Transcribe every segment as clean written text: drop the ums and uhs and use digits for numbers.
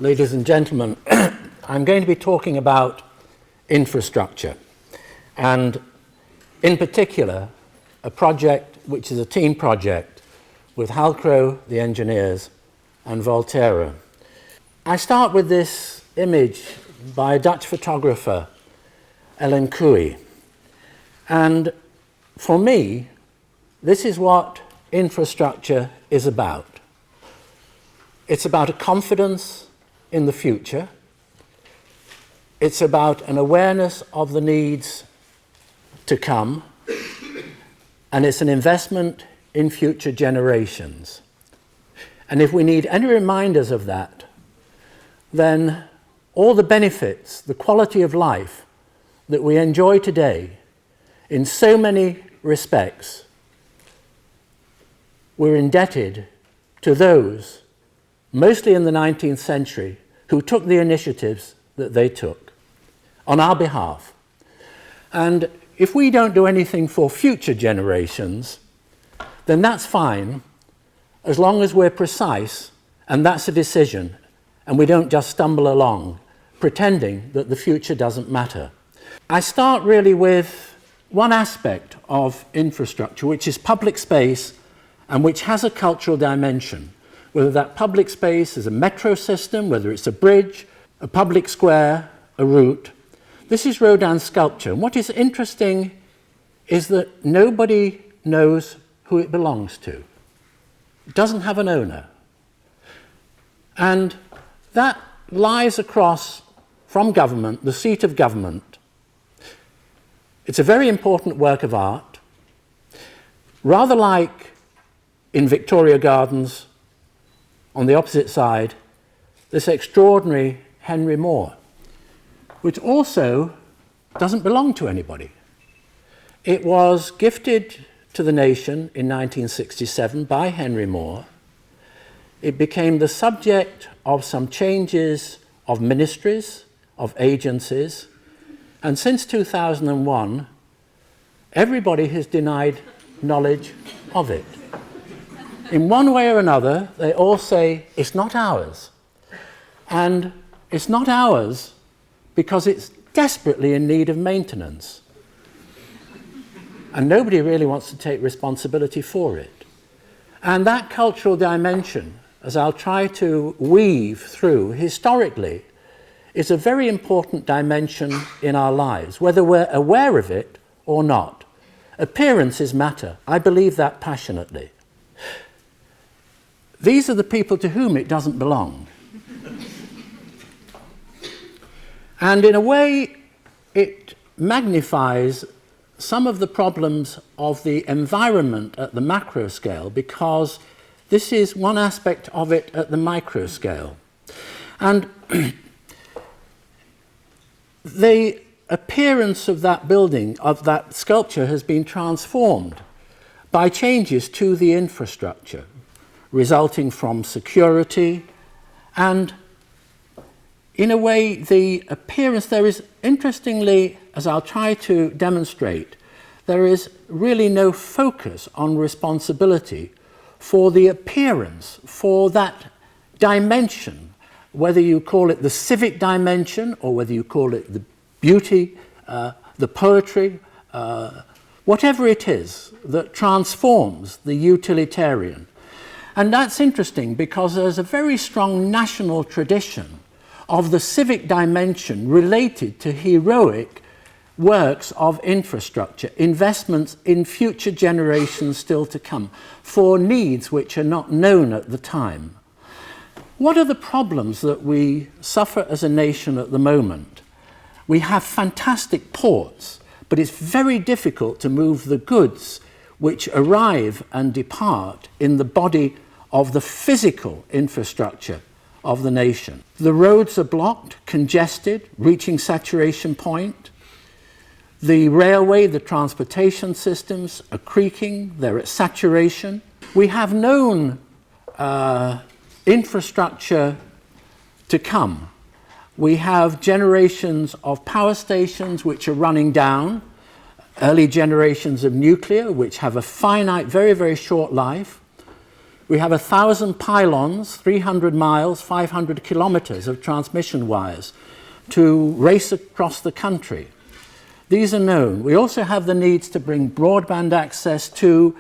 Ladies and gentlemen, I'm going to be talking about infrastructure, and in particular a project which is a team project with Heathrow, the engineers, and Volterra. I start with this image by a Dutch photographer, Ellen Cooey, and for me this is what infrastructure is about. It's about a confidence in the future. It's about an awareness of the needs to come, and it's an investment in future generations. And if we need any reminders of that, then all the benefits, the quality of life that we enjoy today in so many respects, we're indebted to those, mostly in the 19th century, who took the initiatives that they took on our behalf. And if we don't do anything for future generations, then that's fine, as long as we're precise, and that's a decision, and we don't just stumble along pretending that the future doesn't matter. I start really with one aspect of infrastructure, which is public space, and which has a cultural dimension. Whether that public space is a metro system, whether it's a bridge, a public square, a route. This is Rodin's sculpture. And what is interesting is that nobody knows who it belongs to. It doesn't have an owner. And that lies across from government, the seat of government. It's a very important work of art, rather like in Victoria Gardens, on the opposite side, this extraordinary Henry Moore, which also doesn't belong to anybody. It was gifted to the nation in 1967 by Henry Moore. It became the subject of some changes of ministries, of agencies, and since 2001, everybody has denied knowledge of it. In one way or another, they all say, it's not ours. And it's not ours because it's desperately in need of maintenance. And nobody really wants to take responsibility for it. And that cultural dimension, as I'll try to weave through historically, is a very important dimension in our lives, whether we're aware of it or not. Appearances matter. I believe that passionately. These are the people to whom it doesn't belong. And in a way, it magnifies some of the problems of the environment at the macro scale, because this is one aspect of it at the micro scale. And the appearance of that building, of that sculpture, has been transformed by changes to the infrastructure, resulting from security, and in a way the appearance, there is, interestingly, as I'll try to demonstrate, there is really no focus on responsibility for the appearance, for that dimension, whether you call it the civic dimension or whether you call it the beauty, the poetry, whatever it is that transforms the utilitarian. And that's interesting because there's a very strong national tradition of the civic dimension related to heroic works of infrastructure, investments in future generations still to come, for needs which are not known at the time. What are the problems that we suffer as a nation at the moment? We have fantastic ports, but it's very difficult to move the goods which arrive and depart in the body of the physical infrastructure of the nation. The roads are blocked, congested, reaching saturation point. The railway, the transportation systems are creaking, they're at saturation. We have known infrastructure to come. We have generations of power stations which are running down, early generations of nuclear which have a finite, very, very short life. We have 1,000 pylons, 300 miles, 500 kilometers of transmission wires to race across the country. These are known. We also have the needs to bring broadband access to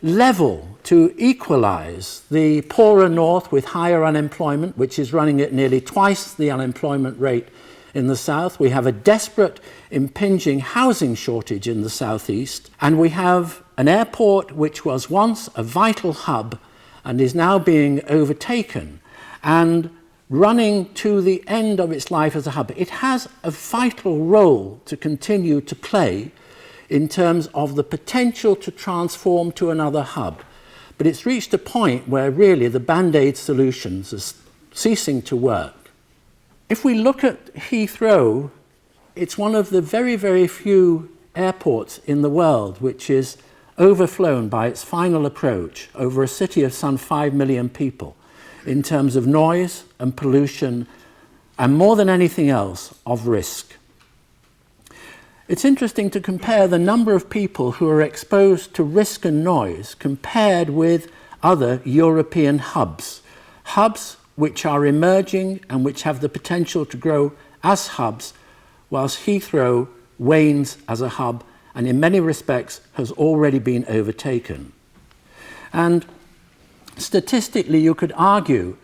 level, to equalize the poorer north with higher unemployment, which is running at nearly twice the unemployment rate in the south. We have a desperate, impinging housing shortage in the southeast. And we have an airport which was once a vital hub and is now being overtaken and running to the end of its life as a hub. It has a vital role to continue to play in terms of the potential to transform to another hub. But it's reached a point where really the Band-Aid solutions are ceasing to work. If we look at Heathrow, it's one of the very, very few airports in the world which is overflown by its final approach over a city of some 5 million people in terms of noise and pollution and, more than anything else, of risk. It's interesting to compare the number of people who are exposed to risk and noise compared with other European hubs. Hubs which are emerging and which have the potential to grow as hubs, whilst Heathrow wanes as a hub and in many respects has already been overtaken. And statistically, you could argue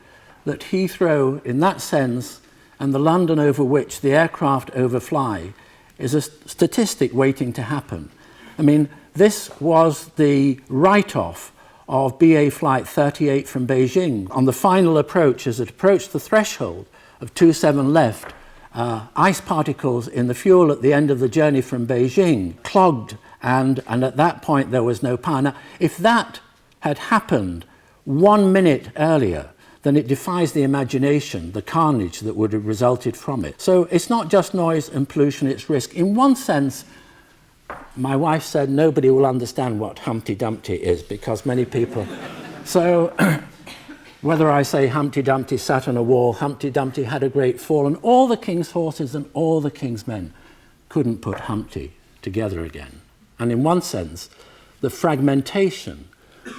that Heathrow, in that sense, and the London over which the aircraft overfly, is a statistic waiting to happen. I mean, this was the write-off of BA Flight 38 from Beijing. On the final approach, as it approached the threshold of 27 left, ice particles in the fuel at the end of the journey from Beijing clogged, and at that point there was no power. Now, if that had happened 1 minute earlier, then it defies the imagination, the carnage that would have resulted from it. So it's not just noise and pollution, it's risk. In one sense, my wife said nobody will understand what Humpty Dumpty is because many people... So whether I say Humpty Dumpty sat on a wall, Humpty Dumpty had a great fall, and all the king's horses and all the king's men couldn't put Humpty together again. And in one sense, the fragmentation,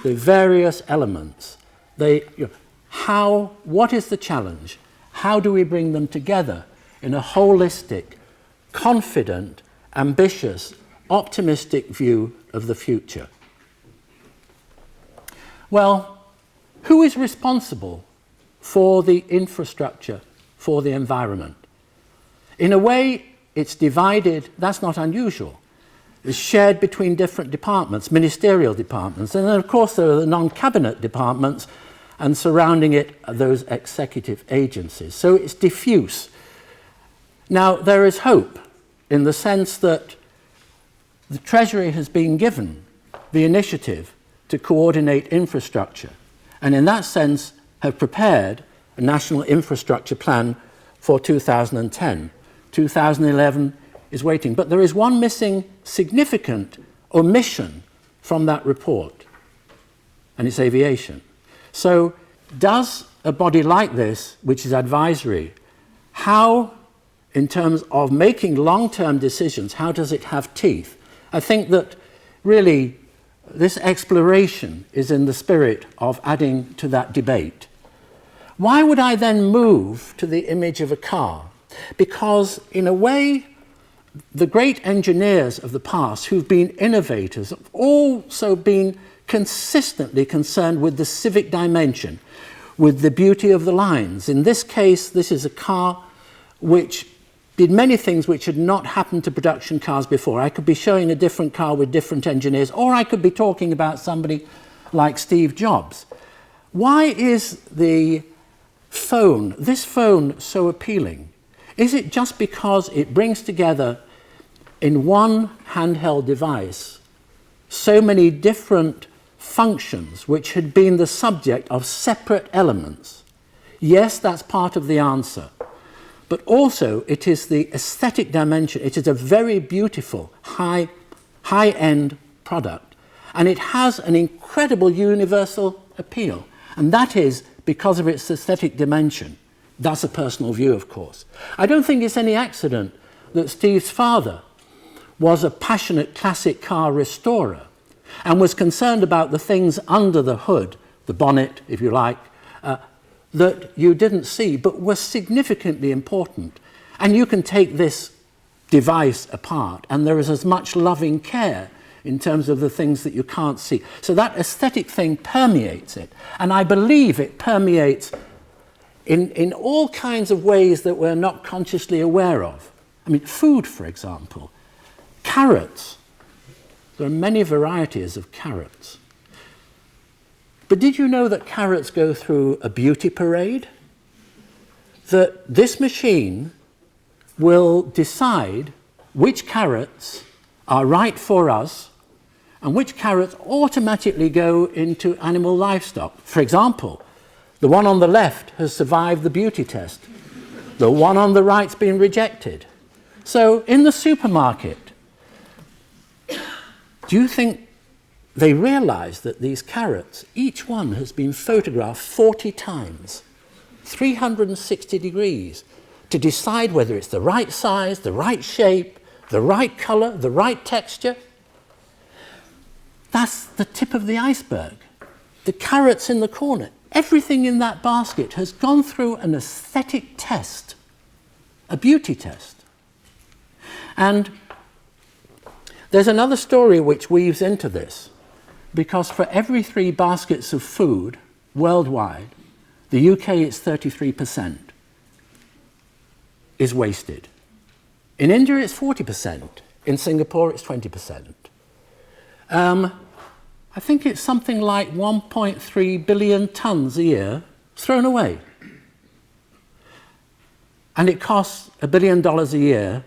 the various elements, what is the challenge? How do we bring them together in a holistic, confident, ambitious, optimistic view of the future? Well, who is responsible for the infrastructure, for the environment? In a way, it's divided. That's not unusual. It's shared between different departments, ministerial departments, and then, of course, there are the non-cabinet departments, and surrounding it are those executive agencies. So it's diffuse. Now, there is hope in the sense that the Treasury has been given the initiative to coordinate infrastructure, and in that sense have prepared a national infrastructure plan for 2010. 2011 is waiting. But there is one missing significant omission from that report, and it's aviation. So does a body like this, which is advisory, how, in terms of making long-term decisions, how does it have teeth? I think that really this exploration is in the spirit of adding to that debate. Why would I then move to the image of a car? Because, in a way, the great engineers of the past who've been innovators have also been consistently concerned with the civic dimension, with the beauty of the lines. In this case, this is a car which did many things which had not happened to production cars before. I could be showing a different car with different engineers, or I could be talking about somebody like Steve Jobs. Why is this phone so appealing? Is it just because it brings together in one handheld device so many different functions which had been the subject of separate elements? Yes, that's part of the answer. But also it is the aesthetic dimension. It is a very beautiful, high-end product. And it has an incredible universal appeal. And that is because of its aesthetic dimension. That's a personal view, of course. I don't think it's any accident that Steve's father was a passionate classic car restorer and was concerned about the things under the hood the bonnet, if you like, that you didn't see but were significantly important. And you can take this device apart and there is as much loving care in terms of the things that you can't see. So that aesthetic thing permeates it. And I believe it permeates in all kinds of ways that we're not consciously aware of. I mean, food, for example. Carrots. There are many varieties of carrots. But did you know that carrots go through a beauty parade? That this machine will decide which carrots are right for us and which carrots automatically go into animal livestock. For example, the one on the left has survived the beauty test. The one on the right's been rejected. So in the supermarket, do you think they realize that these carrots, each one has been photographed 40 times, 360 degrees, to decide whether it's the right size, the right shape, the right color, the right texture? That's the tip of the iceberg. The carrots in the corner, everything in that basket has gone through an aesthetic test, a beauty test. And there's another story which weaves into this, because for every 3 baskets of food worldwide, the UK it's 33% is wasted. In India it's 40%. In Singapore it's 20%. I think it's something like 1.3 billion tons a year thrown away. And it costs $1 billion a year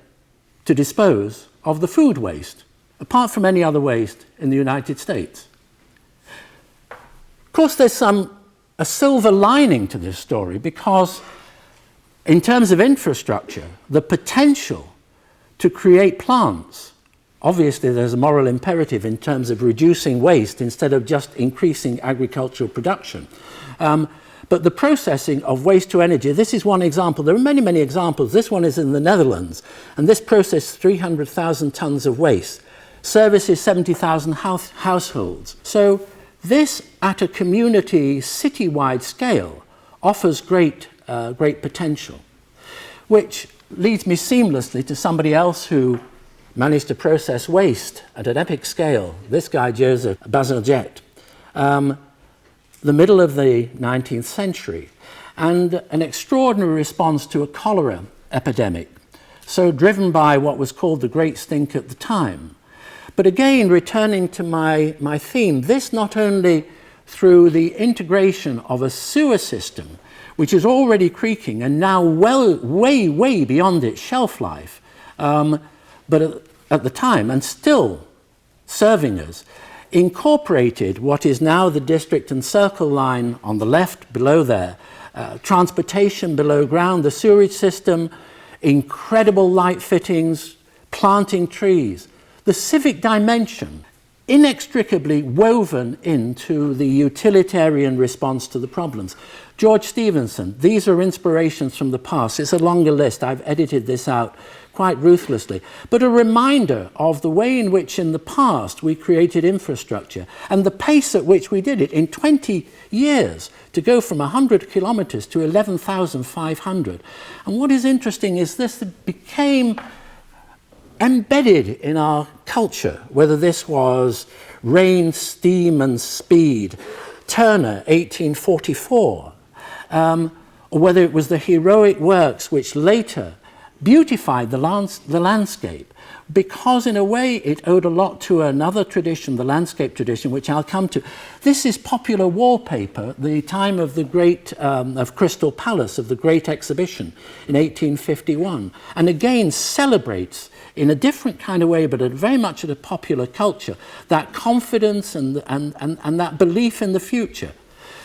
to dispose of the food waste, apart from any other waste in the United States. Of course, there's a silver lining to this story, because in terms of infrastructure, the potential to create plants, obviously there's a moral imperative in terms of reducing waste instead of just increasing agricultural production. But the processing of waste to energy, this is one example. There are many, many examples. This one is in the Netherlands, and this processes 300,000 tons of waste, services 70,000 households. So this, at a community, citywide scale, offers great potential, which leads me seamlessly to somebody else who managed to process waste at an epic scale. This guy, Joseph Bazalgette, the middle of the 19th century, and an extraordinary response to a cholera epidemic, so driven by what was called the Great Stink at the time. But again, returning to my theme, this not only through the integration of a sewer system, which is already creaking and now way beyond its shelf life, but at the time, and still serving us, incorporated what is now the District and Circle line on the left below there, transportation below ground, the sewerage system, incredible light fittings, planting trees. The civic dimension inextricably woven into the utilitarian response to the problems. George Stephenson, these are inspirations from the past. It's a longer list. I've edited this out quite ruthlessly. But a reminder of the way in which in the past we created infrastructure and the pace at which we did it in 20 years to go from 100 kilometers to 11,500. And what is interesting is this became embedded in our culture, whether this was Rain, Steam and Speed, Turner, 1844, or whether it was the heroic works which later beautified the landscape, because in a way it owed a lot to another tradition, the landscape tradition, which I'll come to. This is popular wallpaper, the time of the great, of Crystal Palace, of the Great Exhibition in 1851, and again celebrates in a different kind of way, but very much at a popular culture, that confidence and that belief in the future.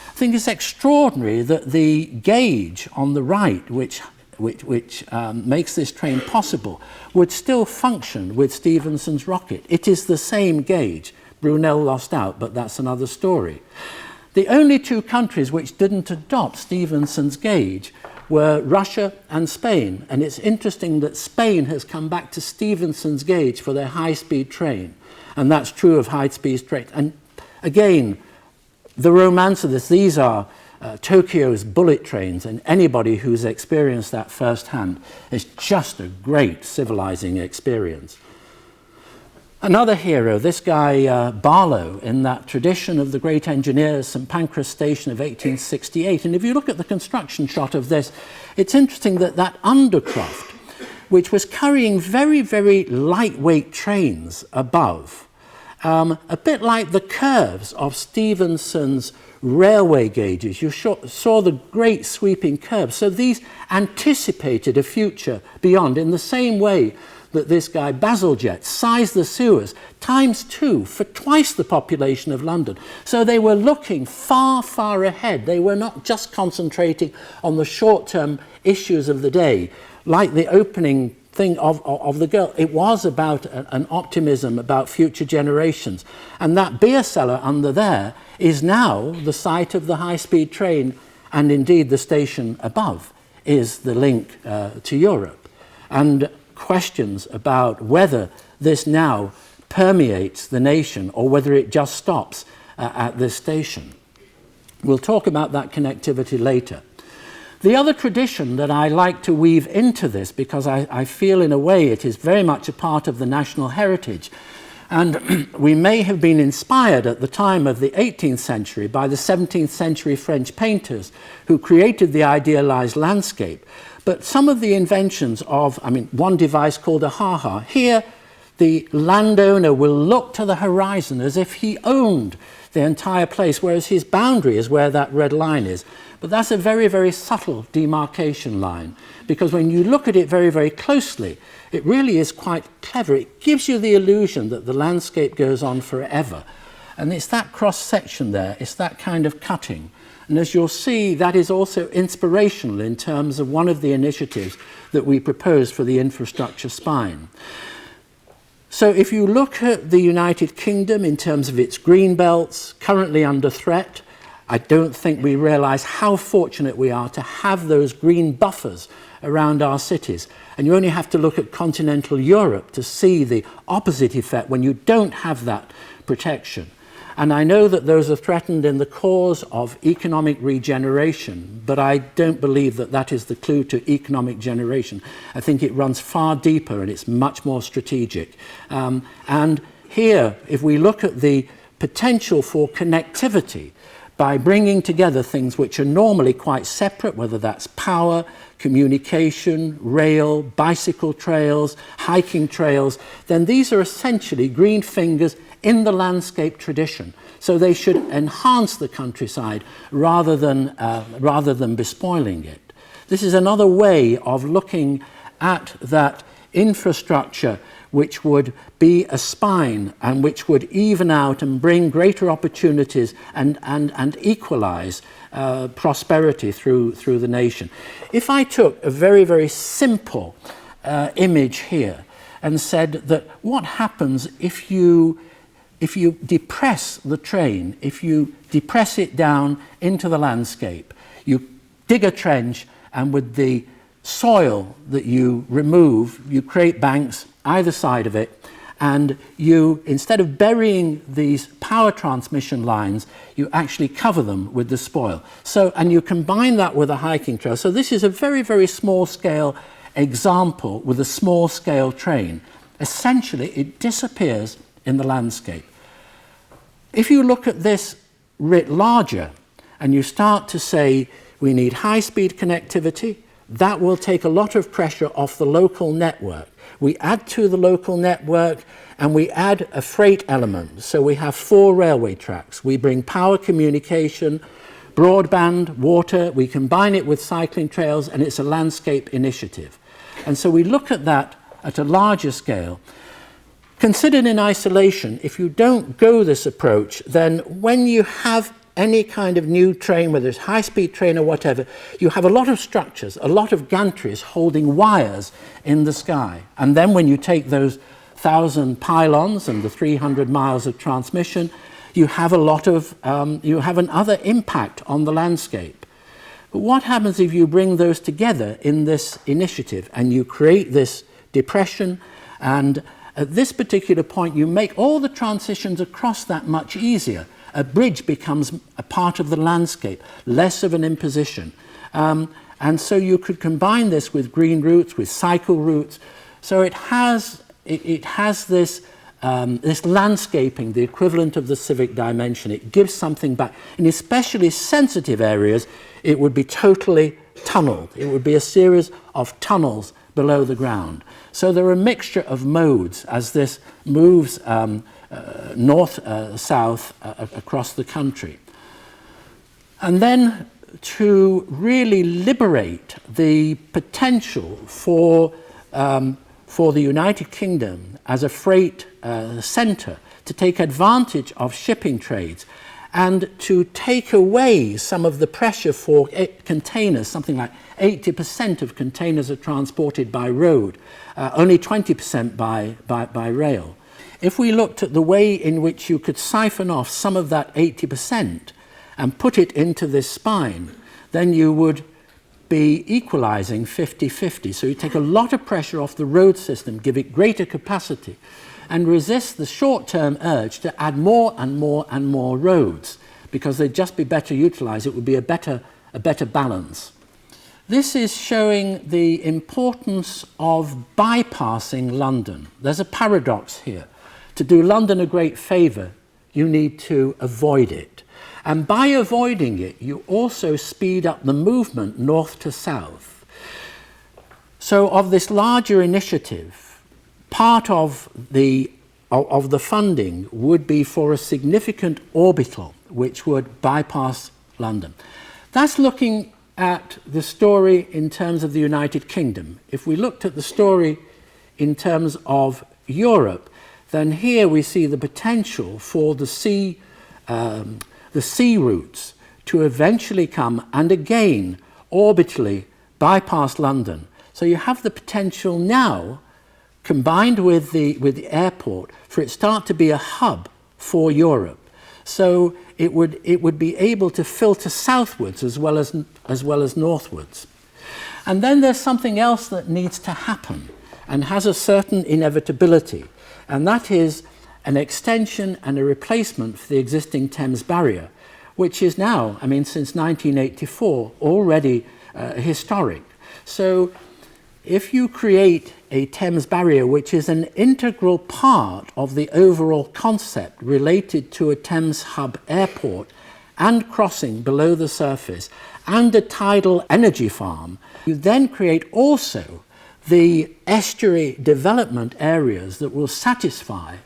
I think it's extraordinary that the gauge on the right, which makes this train possible, would still function with Stephenson's rocket. It is the same gauge. Brunel lost out, but that's another story. The only 2 countries which didn't adopt Stephenson's gauge were Russia and Spain. And it's interesting that Spain has come back to Stephenson's gauge for their high-speed train. And that's true of high-speed trains. And again, the romance of this, these are Tokyo's bullet trains, and anybody who's experienced that firsthand, is just a great civilizing experience. Another hero, this guy Barlow, in that tradition of the great engineers, St Pancras Station of 1868. And if you look at the construction shot of this, it's interesting that that undercroft, which was carrying very, very lightweight trains above, a bit like the curves of Stephenson's railway gauges. You saw the great sweeping curves. So these anticipated a future beyond in the same way that this guy Bazalgette sized the sewers ×2 for twice the population of London. So they were looking far, far ahead. They were not just concentrating on the short-term issues of the day, like the opening thing of the girl. It was about an optimism about future generations. And that beer cellar under there is now the site of the high-speed train, and indeed the station above is the link to Europe. And questions about whether this now permeates the nation or whether it just stops at this station. We'll talk about that connectivity later. The other tradition that I like to weave into this, because I feel in a way it is very much a part of the national heritage, and we may have been inspired at the time of the 18th century by the 17th century French painters who created the idealized landscape. But some of the inventions of, one device called a ha-ha. Here, the landowner will look to the horizon as if he owned the entire place, whereas his boundary is where that red line is. But that's a very, very subtle demarcation line, because when you look at it very, very closely, it really is quite clever. It gives you the illusion that the landscape goes on forever. And it's that cross-section there, it's that kind of cutting. And as you'll see, that is also inspirational in terms of one of the initiatives that we proposed for the infrastructure spine. So if you look at the United Kingdom in terms of its green belts, currently under threat, I don't think we realise how fortunate we are to have those green buffers around our cities. And you only have to look at continental Europe to see the opposite effect when you don't have that protection. And I know that those are threatened in the cause of economic regeneration, but I don't believe that that is the clue to economic generation. I think it runs far deeper and it's much more strategic. And here, if we look at the potential for connectivity, by bringing together things which are normally quite separate, whether that's power, communication, rail, bicycle trails, hiking trails, then these are essentially green fingers in the landscape tradition. So they should enhance the countryside rather than bespoiling it. This is another way of looking at that infrastructure which would be a spine and which would even out and bring greater opportunities and equalize prosperity through the nation. If I took a very, very simple image here and said that what happens if you depress the train, if you depress it down into the landscape, you dig a trench, and with the soil that you remove, you create banks either side of it, and you, instead of burying these power transmission lines, you actually cover them with the spoil. So, and you combine that with a hiking trail. So this is a very, very small scale example with a small scale train. Essentially, it disappears in the landscape. If you look at this writ larger, and you start to say, we need high-speed connectivity, that will take a lot of pressure off the local network. We add to the local network and we add a freight element. So we have 4 railway tracks. We bring power communication, broadband, water, we combine it with cycling trails, and it's a landscape initiative. And so we look at that at a larger scale. Considered in isolation, if you don't go this approach, then when you have any kind of new train, whether it's high-speed train or whatever, you have a lot of structures, a lot of gantries holding wires in the sky. And then when you take those 1,000 pylons and the 300 miles of transmission, you have a lot of, you have another impact on the landscape. But what happens if you bring those together in this initiative and you create this depression, and at this particular point you make all the transitions across that much easier? a bridge becomes a part of the landscape, less of an imposition. And so you could combine this with green routes, with cycle routes. So it has this landscaping, the equivalent of the civic dimension. It gives something back. In especially sensitive areas, it would be totally tunneled. It would be a series of tunnels below the ground. So there are a mixture of modes as this moves north-south across the country. And then to really liberate the potential for the United Kingdom as a freight centre to take advantage of shipping trades and to take away some of the pressure for containers. Something like 80% of containers are transported by road, only 20% by rail. If we looked at the way in which you could siphon off some of that 80% and put it into this spine, then you would be equalizing 50-50. So you take a lot of pressure off the road system, give it greater capacity, and resist the short-term urge to add more and more and more roads, because they'd just be better utilized. It would be a better balance. This is showing the importance of bypassing London. There's a paradox here. To do London a great favor, you need to avoid it. And by avoiding it, you also speed up the movement north to south. So of this larger initiative, part of the funding would be for a significant orbital which would bypass London. That's looking at the story in terms of the United Kingdom. If we looked at the story in terms of Europe, then here we see the potential for the sea routes to eventually come and again orbitally bypass London. So you have the potential now, combined with the airport, for it start to be a hub for Europe. So it would be able to filter southwards as well as northwards. And then there's something else that needs to happen and has a certain inevitability, and that is an extension and a replacement for the existing Thames barrier, which is now, I mean, since 1984, already historic. So if you create a Thames barrier, which is an integral part of the overall concept related to a Thames hub airport and crossing below the surface and a tidal energy farm, you then create also the estuary development areas that will satisfy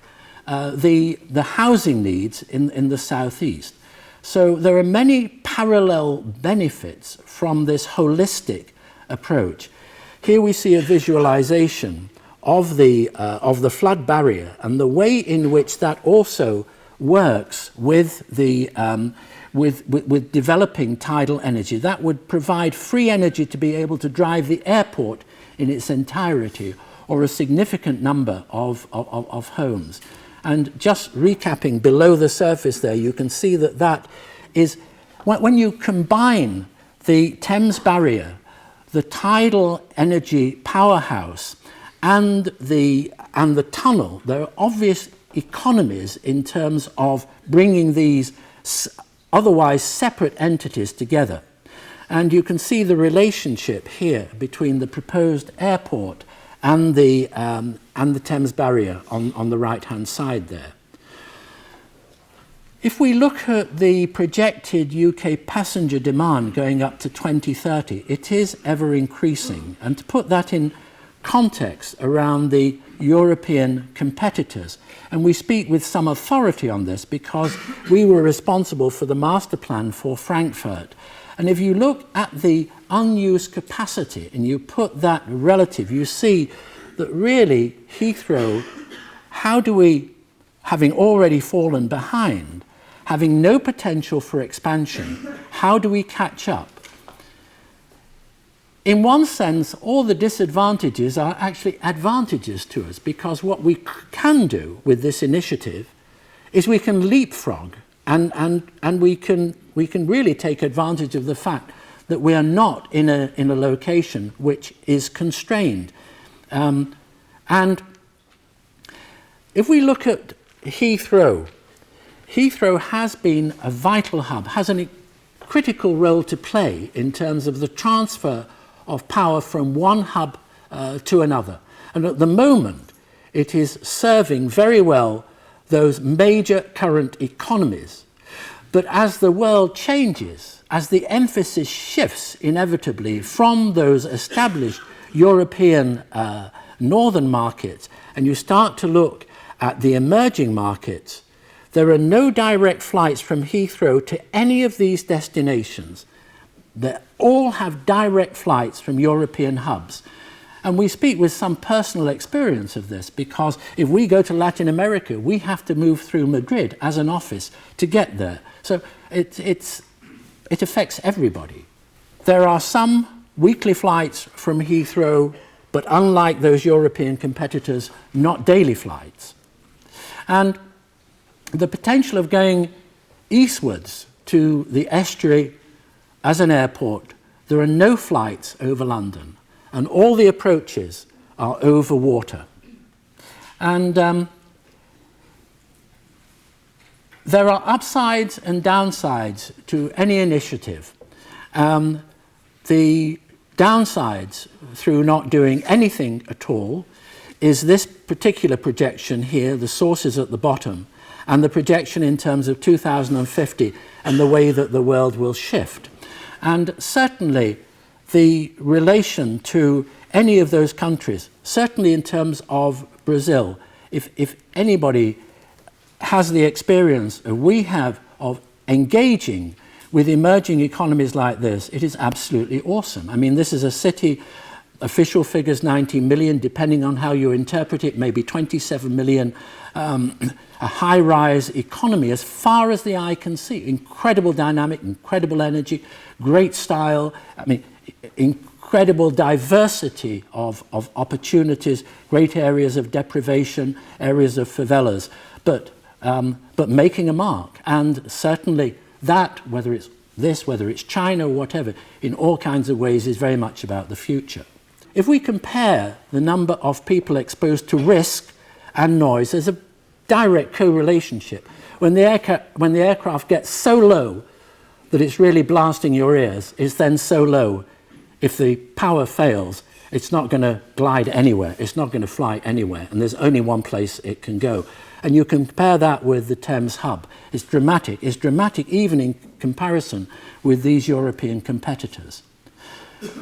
the housing needs in the southeast. So there are many parallel benefits from this holistic approach. Here we see a visualization of the flood barrier and the way in which that also works with with developing tidal energy. That would provide free energy to be able to drive the airport in its entirety, or a significant number of homes. And just recapping below the surface there, you can see that is, when you combine the Thames barrier, the tidal energy powerhouse, and the tunnel, there are obvious economies in terms of bringing these otherwise separate entities together. And you can see the relationship here between the proposed airport and the Thames barrier on the right-hand side there. If we look at the projected UK passenger demand going up to 2030, it is ever increasing. And to put that in context around the European competitors, and we speak with some authority on this because we were responsible for the master plan for Frankfurt. And if you look at the unused capacity and you put that relative, you see that really Heathrow, how do we, having already fallen behind, having no potential for expansion, how do we catch up? In one sense, all the disadvantages are actually advantages to us, because what we can do with this initiative is we can leapfrog and we can really take advantage of the fact that we are not in a location which is constrained. And if we look at Heathrow, Heathrow has been a vital hub, has a critical role to play in terms of the transfer of power from one hub to another. And at the moment, it is serving very well those major current economies. But as the world changes, as the emphasis shifts inevitably from those established European northern markets, and you start to look at the emerging markets, there are no direct flights from Heathrow to any of these destinations. They all have direct flights from European hubs. And we speak with some personal experience of this, because if we go to Latin America, we have to move through Madrid as an office to get there. So it affects everybody. There are some weekly flights from Heathrow, but unlike those European competitors, not daily flights. And the potential of going eastwards to the estuary as an airport, there are no flights over London, and all the approaches are over water. And there are upsides and downsides to any initiative. The downsides through not doing anything at all is this particular projection here, the sources at the bottom, and the projection in terms of 2050 and the way that the world will shift. And certainly the relation to any of those countries, certainly in terms of Brazil, if anybody has the experience we have of engaging with emerging economies like this, it is absolutely awesome. I mean, this is a city, official figures 90 million, depending on how you interpret it, maybe 27 million, a high-rise economy as far as the eye can see. Incredible dynamic, incredible energy, great style, I mean, incredible diversity of opportunities, great areas of deprivation, areas of favelas, but making a mark. And certainly that, whether it's this, whether it's China or whatever, in all kinds of ways is very much about the future. If we compare the number of people exposed to risk and noise, there's a direct co-relationship. When the aircraft gets so low that it's really blasting your ears, it's then so low, if the power fails, it's not going to glide anywhere, it's not going to fly anywhere, and there's only one place it can go. And you compare that with the Thames hub. It's dramatic even in comparison with these European competitors.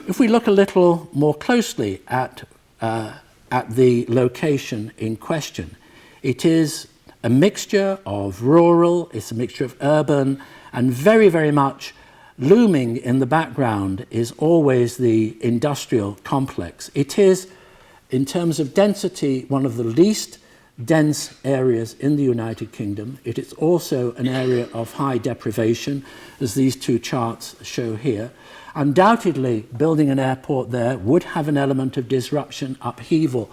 If we look a little more closely at the location in question, it is a mixture of rural, it's a mixture of urban, and very, very much looming in the background is always the industrial complex. It is, in terms of density, one of the least dense areas in the United Kingdom. It is also an area of high deprivation, as these two charts show here. Undoubtedly, building an airport there would have an element of disruption, upheaval.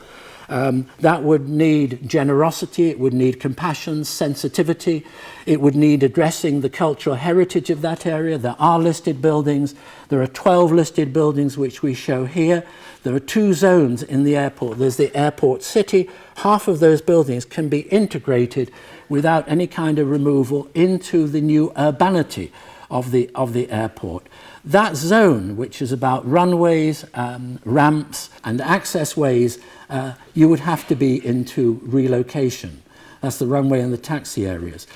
That would need generosity, it would need compassion, sensitivity, it would need addressing the cultural heritage of that area. There are listed buildings, there are 12 listed buildings which we show here. There are two zones in the airport. There's the airport city. Half of those buildings can be integrated without any kind of removal into the new urbanity of the airport. That zone, which is about runways, ramps and access ways, you would have to be into relocation. That's the runway and the taxi areas.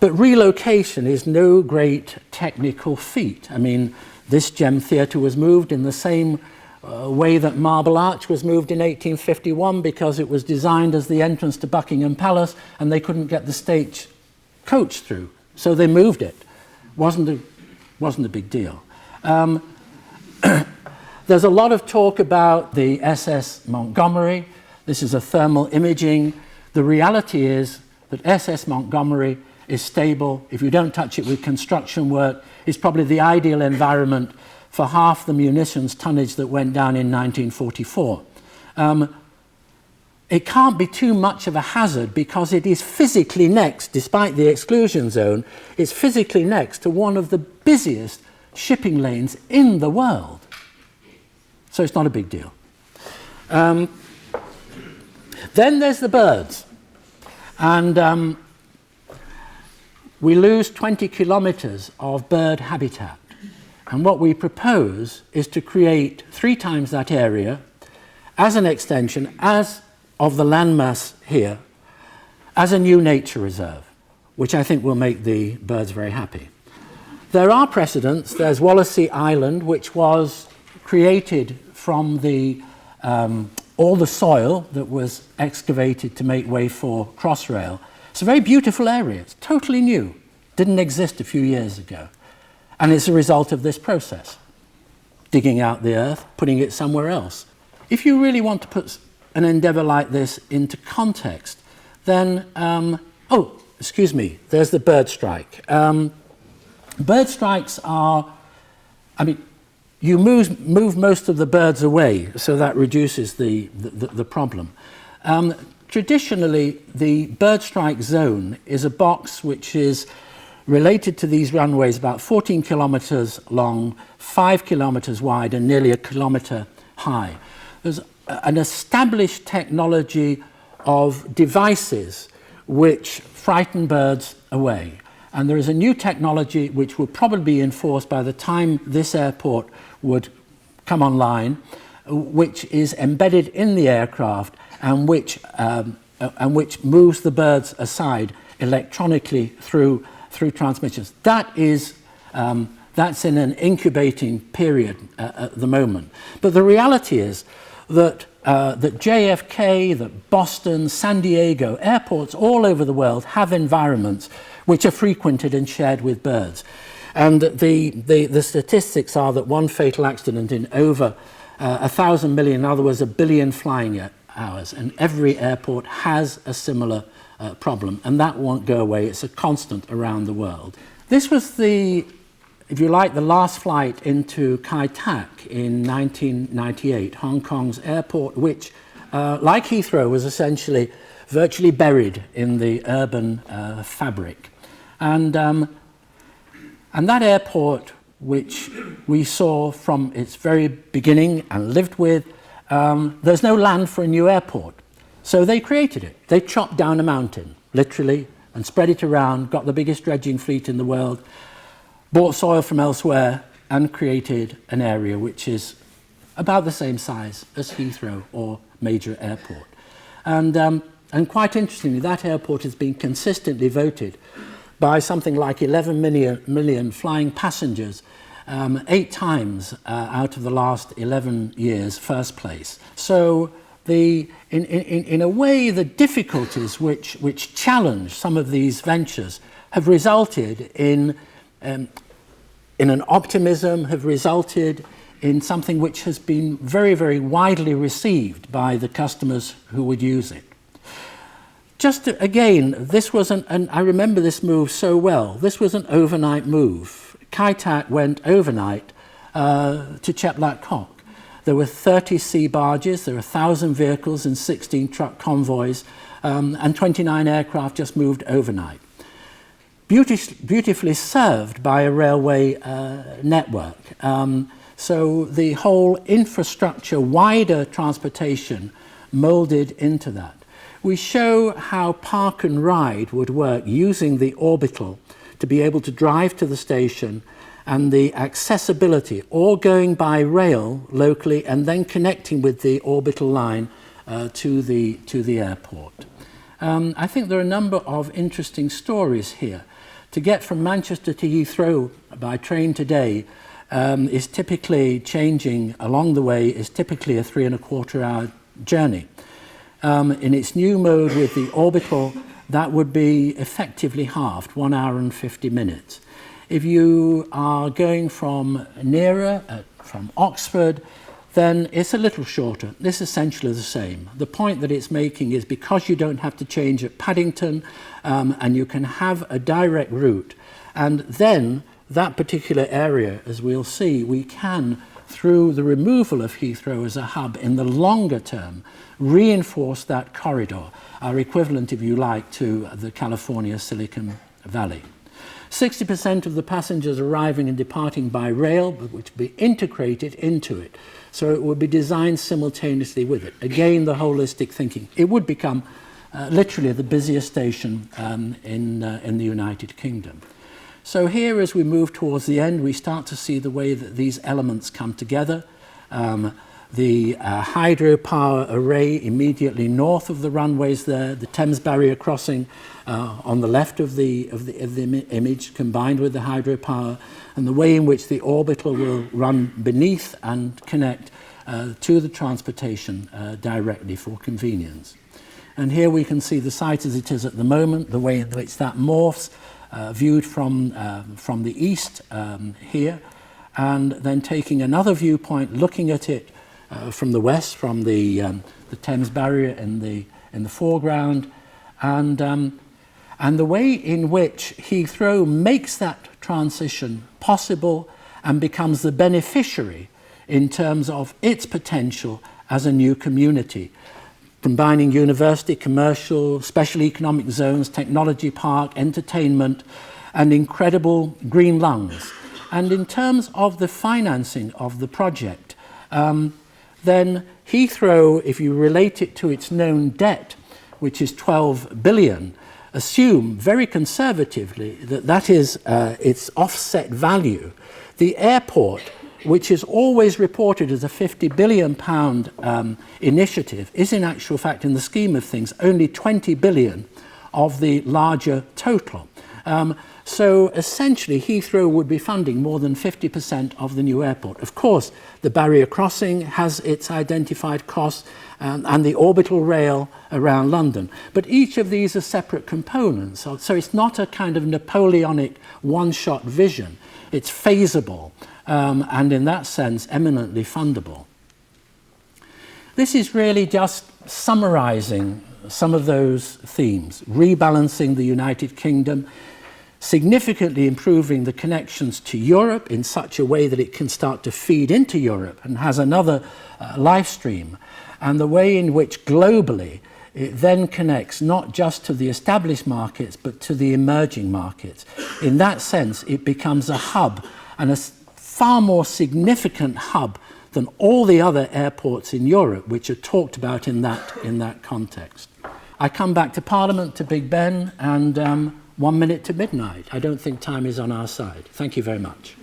But relocation is no great technical feat. I mean, this Gem Theatre was moved in the same way that Marble Arch was moved in 1851, because it was designed as the entrance to Buckingham Palace and they couldn't get the stage coach through. So they moved it. Wasn't a big deal. There's a lot of talk about the SS Montgomery. This is a thermal imaging. The reality is that SS Montgomery is stable. If you don't touch it with construction work, it's probably the ideal environment for half the munitions tonnage that went down in 1944. It can't be too much of a hazard because it is physically next, despite the exclusion zone, it's physically next to one of the busiest shipping lanes in the world. So it's not a big deal. Then there's the birds. And we lose 20 kilometres of bird habitat. And what we propose is to create 3 times that area as an extension of the landmass here, as a new nature reserve, which I think will make the birds very happy. There are precedents. There's Wallasey Island, which was created from all the soil that was excavated to make way for Crossrail. It's a very beautiful area. It's totally new. Didn't exist a few years ago. And it's a result of this process. Digging out the earth, putting it somewhere else. If you really want to put an endeavour like this into context, then, there's the bird strike. Bird strikes are, you move most of the birds away, so that reduces the problem. Traditionally, the bird strike zone is a box which is related to these runways, about 14 kilometres long, 5 kilometres wide, and nearly 1 kilometre high. There's an established technology of devices which frighten birds away. And there is a new technology which will probably be enforced by the time this airport would come online, which is embedded in the aircraft and which moves the birds aside electronically through transmissions. That's in an incubating period at the moment. But the reality is that JFK, that Boston, San Diego, airports all over the world have environments which are frequented and shared with birds. And the statistics are that one fatal accident in over 1,000 million, in other words, 1 billion flying hours, and every airport has a similar problem, and that won't go away. It's a constant around the world. This was if you like, the last flight into Kai Tak in 1998, Hong Kong's airport, which, like Heathrow, was essentially virtually buried in the urban fabric. And that airport, which we saw from its very beginning and lived with, there's no land for a new airport. So they created it. They chopped down a mountain, literally, and spread it around, got the biggest dredging fleet in the world, bought soil from elsewhere, and created an area which is about the same size as Heathrow or major airport. And quite interestingly, that airport has been consistently voted by something like 11 million flying passengers, 8 times out of the last 11 years, first place. So in a way, the difficulties which challenge some of these ventures have resulted in an optimism, have resulted in something which has been very, very widely received by the customers who would use it. Again, this was I remember this move so well. This was an overnight move. Kai Tak went overnight to Chek Lap Kok. There were 30 sea barges, there were 1,000 vehicles and 16 truck convoys, and 29 aircraft just moved overnight. Beautifully served by a railway network. So the whole infrastructure, wider transportation, moulded into that. We show how park and ride would work using the Orbital to be able to drive to the station, and the accessibility, all going by rail locally and then connecting with the Orbital line to the airport. I think there are a number of interesting stories here. To get from Manchester to Heathrow by train today is typically changing along the way, is typically a 3.25-hour journey. In its new mode with the Orbital, that would be effectively halved, 1 hour and 50 minutes. If you are going from nearer, from Oxford, then it's a little shorter. It's essentially the same. The point that it's making is because you don't have to change at Paddington and you can have a direct route, and then that particular area, as we'll see, we can, through the removal of Heathrow as a hub in the longer term, reinforce that corridor, our equivalent, if you like, to the California Silicon Valley. 60% of the passengers arriving and departing by rail, which will be integrated into it. So it will be designed simultaneously with it. Again, the holistic thinking. It would become literally the busiest station in the United Kingdom. So here, as we move towards the end, we start to see the way that these elements come together. The hydropower array immediately north of the runways there, the Thames Barrier crossing on the left of the image, combined with the hydropower, and the way in which the orbital will run beneath and connect to the transportation directly for convenience. And here we can see the site as it is at the moment, the way in which that morphs, viewed from the east here, and then taking another viewpoint, looking at it from the west, from the Thames Barrier in the foreground, and the way in which Heathrow makes that transition possible and becomes the beneficiary in terms of its potential as a new community, combining university, commercial, special economic zones, technology park, entertainment, and incredible green lungs. And in terms of the financing of the project, then Heathrow, if you relate it to its known debt, which is 12 billion, assume very conservatively that that is its offset value. The airport, which is always reported as a £50 billion initiative, is in actual fact, in the scheme of things, only 20 billion of the larger total. So essentially, Heathrow would be funding more than 50% of the new airport. Of course, the barrier crossing has its identified costs, and the orbital rail around London. But each of these are separate components. So it's not a kind of Napoleonic one-shot vision. It's feasible, and in that sense, eminently fundable. This is really just summarizing some of those themes: rebalancing the United Kingdom, significantly improving the connections to Europe in such a way that it can start to feed into Europe and has another live stream, and the way in which globally it then connects not just to the established markets but to the emerging markets. In that sense, it becomes a hub, and a far more significant hub than all the other airports in Europe, which are talked about in that context. I come back to Parliament, to Big Ben, and 1 minute to midnight. I don't think time is on our side. Thank you very much.